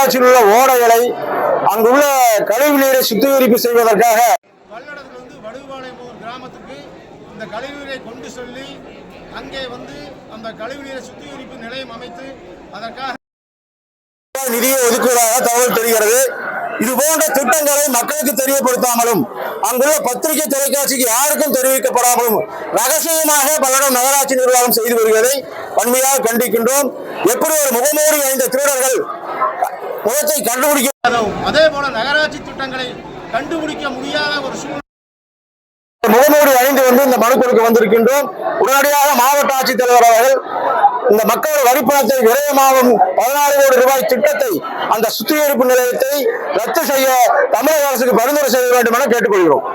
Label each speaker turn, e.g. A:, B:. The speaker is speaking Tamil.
A: நகராட்சியில் உள்ள ஓடைகளை அங்குள்ள கழிவு நீரை சுத்திகரிப்பு செய்வதற்காக
B: பல்லடத்திலிருந்து வடுகுபாளையம் கிராமத்துக்கு இந்த கழிவுநீரை கொண்டு சொல்லி அங்கே அந்த கழிவுநீரை சுத்திகரிப்பு நிலையம் அமைத்து அதற்காக
A: நிதியை ஒதுக்குவதாக தகவல் தெரிகிறது. இது போன்ற திட்டங்களை மக்களுக்கு தெரியப்படுத்தாமலும் அங்குள்ள பத்திரிகை தொலைக்காட்சிக்கு யாருக்கும் தெரிவிக்கப்படாமலும் ரகசியமாக பல்லடம் நகராட்சி நிர்வாகம் செய்து வருவதை வன்மையாக கண்டிக்கின்றோம். எப்படி ஒரு முகமூடி அணிந்த திருடர்கள் முகத்தை கண்டுபிடிக்க,
B: அதே போல நகராட்சி திட்டங்களை கண்டுபிடிக்க முடியாத ஒரு சூழ்நிலை
A: முகமூடி அணிந்து இந்த மனு கொடுக்க வந்திருக்கின்றோம். உடனடியாக மாவட்ட ஆட்சித்தலைவர் அவர்கள் இந்த மக்கள் வரிப்பணத்தை விரயமாகும் 14 கோடி ரூபாய் திட்டத்தை, அந்த சுத்திகரிப்பு நிலையத்தை ரத்து செய்ய தமிழக அரசுக்கு பரிந்துரை செய்ய வேண்டும் என கேட்டுக்கொள்கிறோம்.